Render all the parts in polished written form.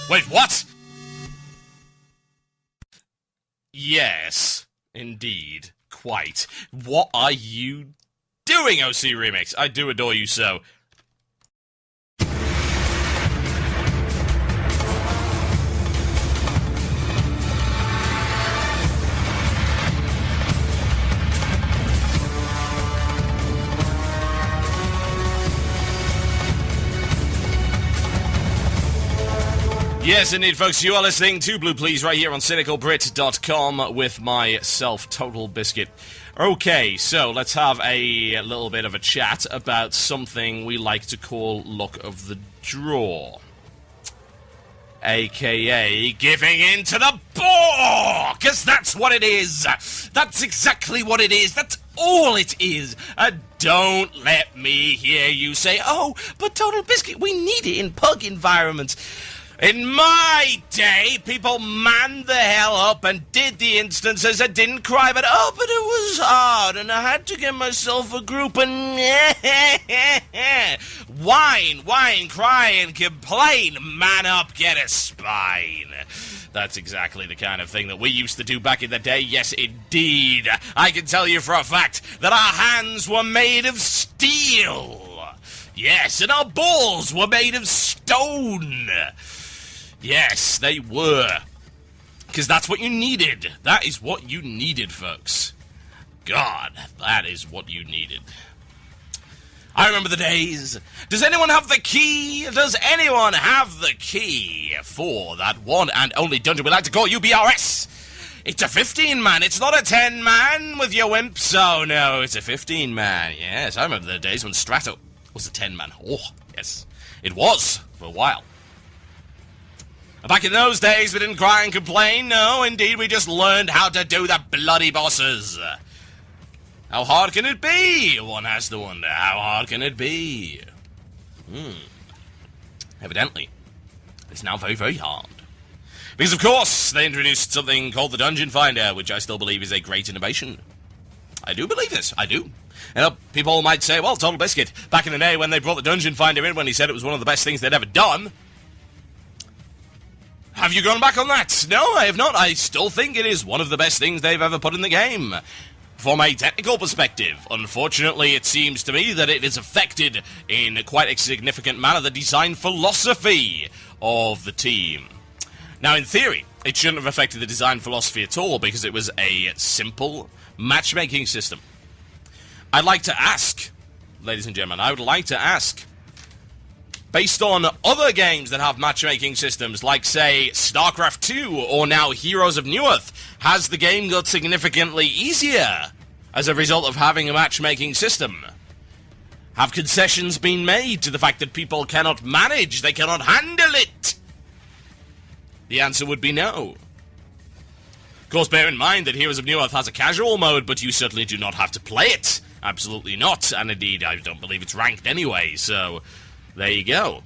Wait, what? Yes, indeed. Quite. What are you doing, OC Remix? I do adore you so. Yes, indeed, folks, you are listening to Blue Please right here on CynicalBrit.com with myself, Total Biscuit. Okay, so let's have a little bit of a chat about something we like to call Luck of the Draw. A.K.A. giving in to the bore! Because that's what it is! That's exactly what it is! That's all it is! Don't let me hear you say, oh, but Total Biscuit, we need it in pug environments. In my day, people manned the hell up and did the instances and didn't cry, but it was hard, and I had to get myself a group and whine, cry, and complain. Man up, get a spine. That's exactly the kind of thing that we used to do back in the day, yes, indeed. I can tell you for a fact that our hands were made of steel. Yes, and our balls were made of stone. Yes, they were. Because that's what you needed. That is what you needed, folks. God, that is what you needed. I remember the days. Does anyone have the key? Does anyone have the key for that one and only dungeon we like to call UBRS? It's a 15-man. It's not a 10-man with your wimps. Oh, no, it's a 15-man. Yes, I remember the days when Strato was a 10-man. Oh, yes, it was for a while. Back in those days, we didn't cry and complain. No, indeed, we just learned how to do the bloody bosses. How hard can it be? One has to wonder. How hard can it be? Evidently, it's now very, very hard. Because, of course, they introduced something called the Dungeon Finder, which I still believe is a great innovation. I do believe this. I do. You know, people might say, well, Total Biscuit, back in the day when they brought the Dungeon Finder in, when he said it was one of the best things they'd ever done, have you gone back on that? No, I have not. I still think it is one of the best things they've ever put in the game. From a technical perspective, unfortunately, it seems to me that it has affected, in quite a significant manner, the design philosophy of the team. Now, in theory, it shouldn't have affected the design philosophy at all, because it was a simple matchmaking system. I'd like to ask, ladies and gentlemen, I would like to ask, based on other games that have matchmaking systems, like, say, StarCraft 2 or now Heroes of Newerth, has the game got significantly easier as a result of having a matchmaking system? Have concessions been made to the fact that people cannot manage, they cannot handle it? The answer would be no. Of course, bear in mind that Heroes of Newerth has a casual mode, but you certainly do not have to play it. Absolutely not, and indeed, I don't believe it's ranked anyway, so there you go.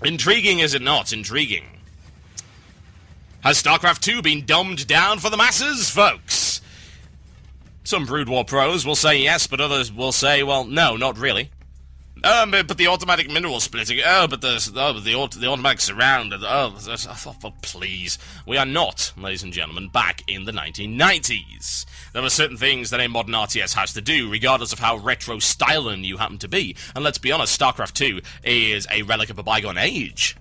Intriguing, is it not? Intriguing. Has StarCraft 2 been dumbed down for the masses, folks? Some Brood War pros will say yes, but others will say, well, no, not really. But the automatic mineral splitting, but the automatic surround, please. We are not, ladies and gentlemen, back in the 1990s. There are certain things that a modern RTS has to do, regardless of how retro-styling you happen to be. And let's be honest, StarCraft 2 is a relic of a bygone age.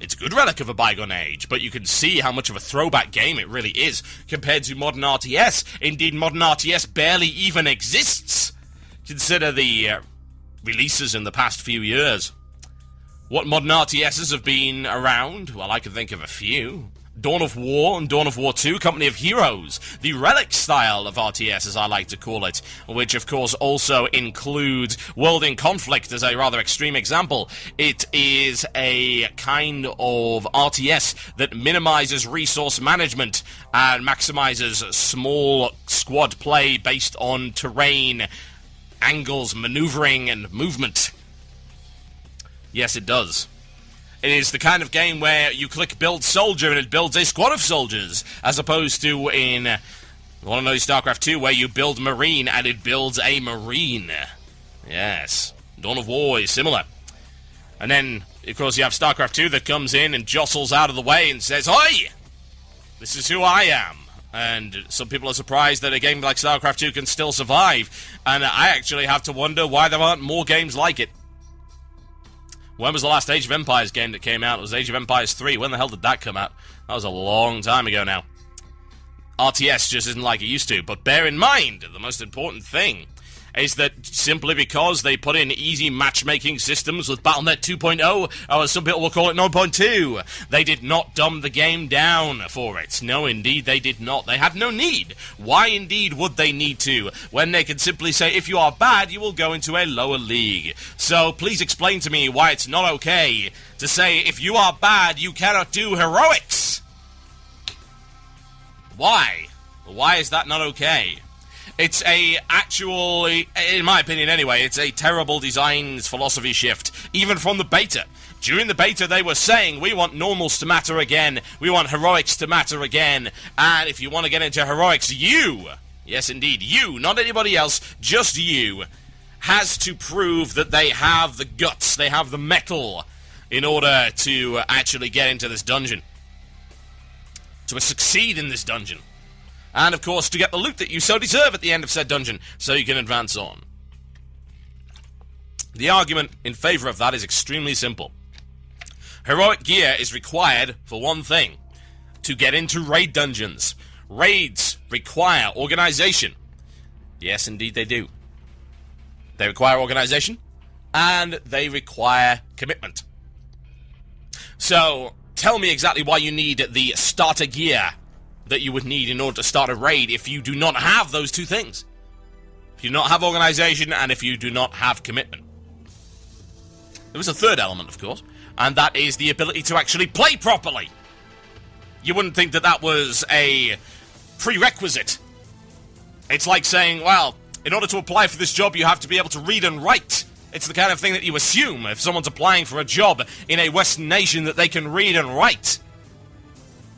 It's a good relic of a bygone age, but you can see how much of a throwback game it really is compared to modern RTS. Indeed, modern RTS barely even exists. Consider the releases in the past few years. What modern RTSs have been around? Well, I can think of a few. Dawn of War and Dawn of War 2, Company of Heroes, the relic style of RTS, as I like to call it, which of course also includes World in Conflict as a rather extreme example. It is a kind of RTS that minimizes resource management and maximizes small squad play based on terrain, angles, maneuvering, and movement. Yes, it does. It is the kind of game where you click Build Soldier and it builds a squad of soldiers, as opposed to in one of those StarCraft 2 where you build Marine and it builds a Marine. Yes. Dawn of War is similar. And then Of course, you have StarCraft 2 that comes in and jostles out of the way and says, "Oi! This is who I am." And some people are surprised that a game like StarCraft 2 can still survive. And I actually have to wonder why there aren't more games like it. When was the last Age of Empires game that came out? It was Age of Empires 3. When the hell did that come out? That was a long time ago now. RTS just isn't like it used to. But bear in mind, the most important thing is that simply because they put in easy matchmaking systems with Battle.net 2.0, or some people will call it 9.2, they did not dumb the game down for it. No, indeed, they did not. They had no need. Why, indeed, would they need to, when they can simply say, if you are bad, you will go into a lower league? So, please explain to me why it's not okay to say, if you are bad, you cannot do heroics. Why? Why is that not okay? It's in my opinion anyway, it's a terrible design philosophy shift, even from the beta. During the beta, they were saying, we want normals to matter again, we want heroics to matter again, and if you want to get into heroics, you, yes indeed, you, not anybody else, just you, has to prove that they have the guts, they have the mettle, in order to actually get into this dungeon. To succeed in this dungeon. And, of course, to get the loot that you so deserve at the end of said dungeon, so you can advance on. The argument in favor of that is extremely simple. Heroic gear is required for one thing: to get into raid dungeons. Raids require organization. Yes, indeed they do. They require organization, and they require commitment. So, tell me exactly why you need the starter gear that you would need in order to start a raid if you do not have those two things. If you do not have organization, and if you do not have commitment. There was a third element, of course, and that is the ability to actually play properly. You wouldn't think that that was a prerequisite. It's like saying, well, in order to apply for this job, you have to be able to read and write. It's the kind of thing that you assume if someone's applying for a job in a Western nation, that they can read and write.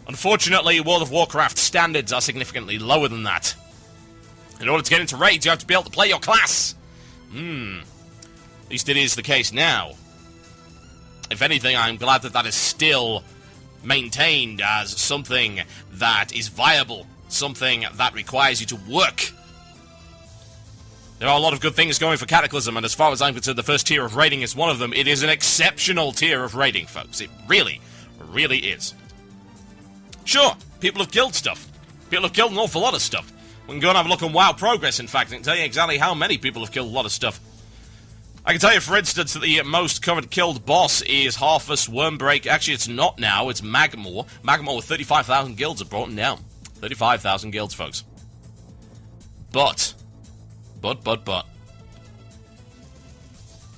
Unfortunately, World of Warcraft standards are significantly lower than that. In order to get into raids, you have to be able to play your class. At least it is the case now. If anything, I'm glad that that is still maintained as something that is viable, something that requires you to work. There are a lot of good things going for Cataclysm, and as far as I'm concerned, the first tier of raiding is one of them. It is an exceptional tier of raiding, folks. It really, really is. Sure, people have killed stuff. People have killed an awful lot of stuff. We can go and have a look on WoW Progress, in fact, and tell you exactly how many people have killed a lot of stuff. I can tell you, for instance, that the most current killed boss is Harfus Wormbreak. Actually, it's not now, it's Magmor. Magmor with 35,000 guilds have brought him down. 35,000 guilds, folks. But.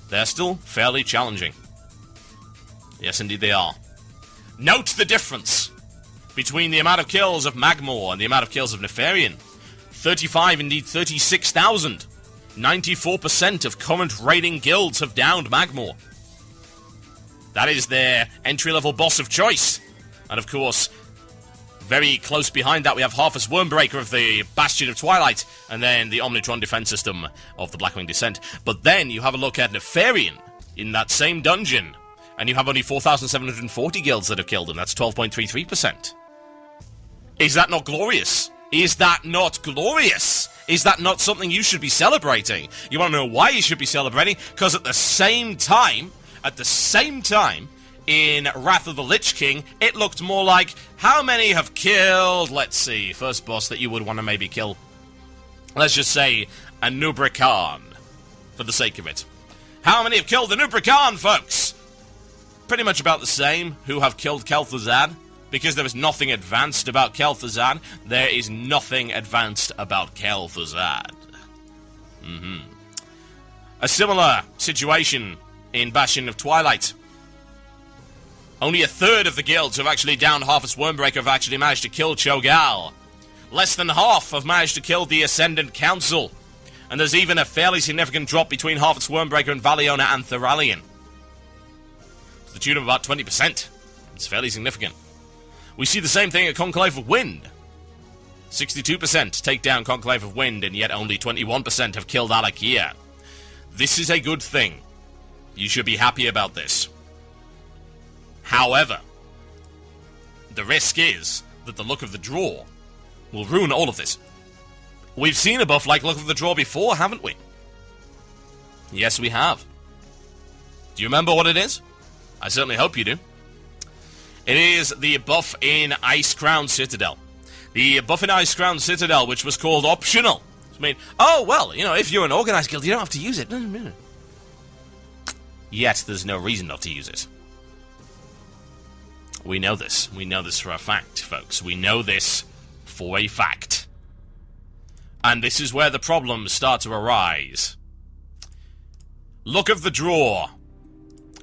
They're still fairly challenging. Yes, indeed they are. Note the difference between the amount of kills of Magmor and the amount of kills of Nefarian. 35, indeed 36,000. 94% of current raiding guilds have downed Magmor. That is their entry-level boss of choice. And of course, very close behind that we have Harfus Wormbreaker of the Bastion of Twilight, and then the Omnitron defense system of the Blackwing Descent. But then you have a look at Nefarian in that same dungeon, and you have only 4,740 guilds that have killed him. That's 12.33%. Is that not glorious? Is that not glorious? Is that not something you should be celebrating? You want to know why you should be celebrating? Because at the same time, in Wrath of the Lich King, it looked more like, how many have killed, let's see, first boss that you would want to maybe kill. Let's just say, Anubra Khan, for the sake of it. How many have killed Anubra Khan, folks? Pretty much about the same who have killed Kel'Thuzad. Because there is nothing advanced about Kel'Thuzad, there is nothing advanced about Kel'Thuzad. A similar situation in Bastion of Twilight. Only a third of the guilds who have actually downed Harfus Wormbreaker have actually managed to kill Cho'Gall. Less than half have managed to kill the Ascendant Council. And there's even a fairly significant drop between Harfus Wormbreaker and Valiona and Thuralion. To the tune of about 20%. It's fairly significant. We see the same thing at Conclave of Wind. 62% take down Conclave of Wind, and yet only 21% have killed Alakia. This is a good thing. You should be happy about this. However, the risk is that the luck of the draw will ruin all of this. We've seen a buff like luck of the draw before, haven't we? Yes, we have. Do you remember what it is? I certainly hope you do. It is the buff in Ice Crown Citadel. The buff in Ice Crown Citadel, which was called optional. I mean, oh, well, you know, if you're an organized guild, you don't have to use it. Yet, there's no reason not to use it. We know this. We know this for a fact, folks. We know this for a fact. And this is where the problems start to arise. Luck of the Draw.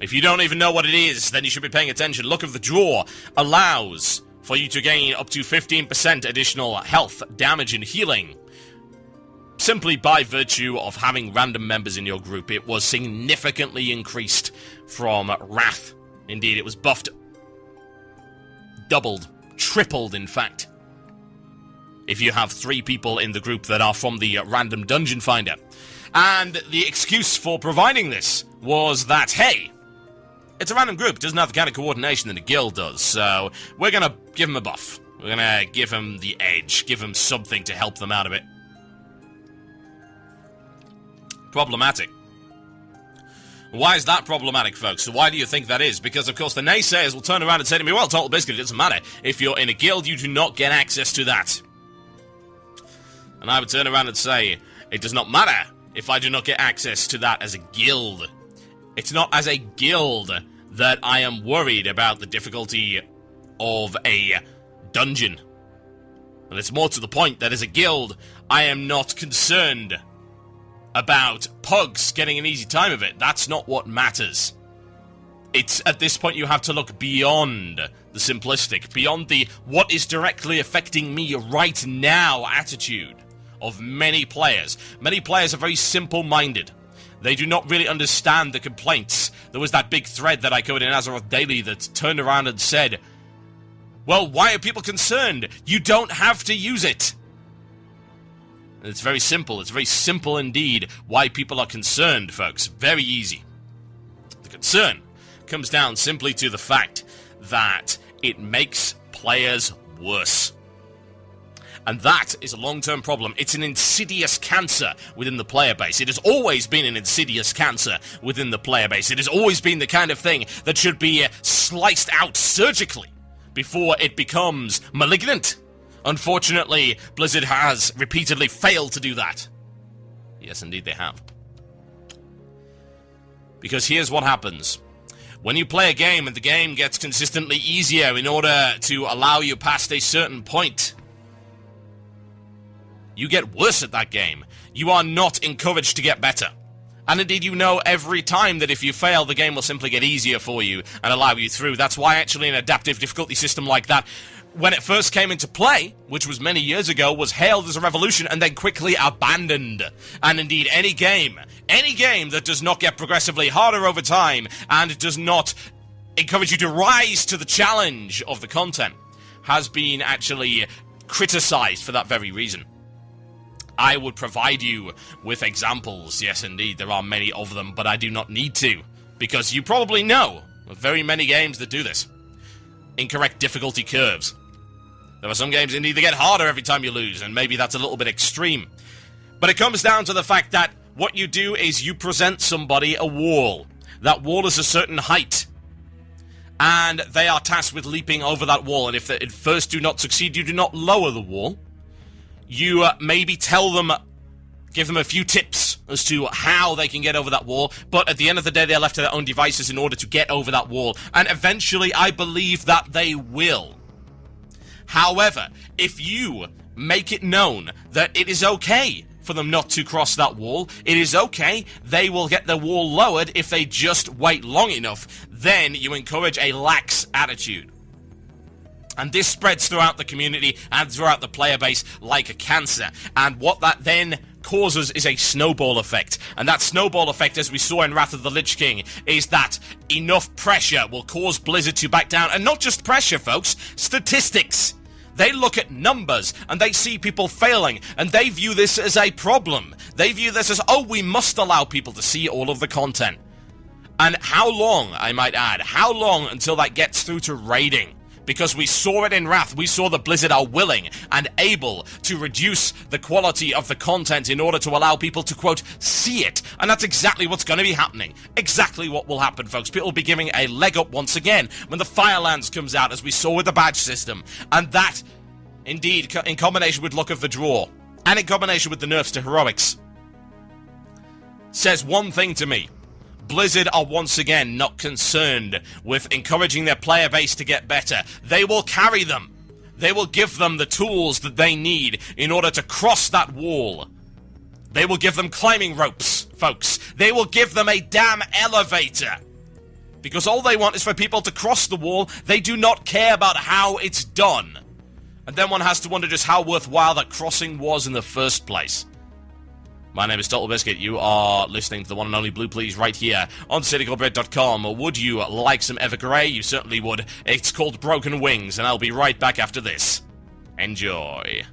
If you don't even know what it is, then you should be paying attention. Luck of the Draw allows for you to gain up to 15% additional health, damage, and healing. Simply by virtue of having random members in your group. It was significantly increased from Wrath. Indeed, it was buffed. Doubled. Tripled, in fact. If you have 3 people in the group that are from the random dungeon finder. And the excuse for providing this was that, hey, it's a random group, it doesn't have the kind of coordination that a guild does, so we're gonna give them a buff. We're gonna give them the edge, give them something to help them out a bit. Problematic. Why is that problematic, folks? Why do you think that is? Because, of course, the naysayers will turn around and say to me, well, Total Biscuit, it doesn't matter. If you're in a guild, you do not get access to that. And I would turn around and say, it does not matter if I do not get access to that as a guild. It's not as a guild that I am worried about the difficulty of a dungeon. And it's more to the point that as a guild, I am not concerned about pugs getting an easy time of it. That's not what matters. It's, at this point, you have to look beyond the simplistic, beyond the what is directly affecting me right now attitude of many players. Many players are very simple-minded. They do not really understand the complaints. There was that big thread that I covered in Azeroth Daily that turned around and said, well, why are people concerned? You don't have to use it. And it's very simple. It's very simple indeed why people are concerned, folks. Very easy. The concern comes down simply to the fact that it makes players worse. And that is a long-term problem. It's an insidious cancer within the player base. It has always been an insidious cancer within the player base. It has always been the kind of thing that should be sliced out surgically before it becomes malignant. Unfortunately, Blizzard has repeatedly failed to do that. Yes, indeed they have. Because here's what happens. When you play a game and the game gets consistently easier in order to allow you past a certain point, you get worse at that game. You are not encouraged to get better. And indeed, you know every time that if you fail, the game will simply get easier for you and allow you through. That's why actually an adaptive difficulty system like that, when it first came into play, which was many years ago, was hailed as a revolution and then quickly abandoned. And indeed, any game that does not get progressively harder over time and does not encourage you to rise to the challenge of the content has been actually criticized for that very reason. I would provide you with examples. Yes, indeed, there are many of them, but I do not need to, because you probably know of very many games that do this. Incorrect difficulty curves. There are some games indeed that get harder every time you lose, and maybe that's a little bit extreme. But it comes down to the fact that what you do is you present somebody a wall. That wall is a certain height. And they are tasked with leaping over that wall, and if they at first do not succeed, you do not lower the wall. You maybe tell them, give them a few tips as to how they can get over that wall, but at the end of the day, they're left to their own devices in order to get over that wall, and eventually, I believe that they will. However, if you make it known that it is okay for them not to cross that wall, it is okay, they will get their wall lowered if they just wait long enough, then you encourage a lax attitude. And this spreads throughout the community and throughout the player base like a cancer. And what that then causes is a snowball effect. And that snowball effect, as we saw in Wrath of the Lich King, is that enough pressure will cause Blizzard to back down. And not just pressure, folks, statistics. They look at numbers, and they see people failing, and they view this as a problem. They view this as, oh, we must allow people to see all of the content. And how long, I might add, how long until that gets through to raiding? Because we saw it in Wrath. We saw that Blizzard are willing and able to reduce the quality of the content in order to allow people to, quote, see it. And that's exactly what's going to be happening. Exactly what will happen, folks. People will be giving a leg up once again when the Firelands comes out, as we saw with the badge system. And that, indeed, in combination with Luck of the Draw, and in combination with the nerfs to Heroics, says one thing to me. Blizzard are once again not concerned with encouraging their player base to get better. They will carry them. They will give them the tools that they need in order to cross that wall. They will give them climbing ropes, folks. They will give them a damn elevator. Because all they want is for people to cross the wall. They do not care about how it's done. And then one has to wonder just how worthwhile that crossing was in the first place. My name is Total Biscuit. You are listening to the one and only Blue Please right here on CynicalBrit.com. Would you like some Evergrey? You certainly would. It's called Broken Wings, and I'll be right back after this. Enjoy.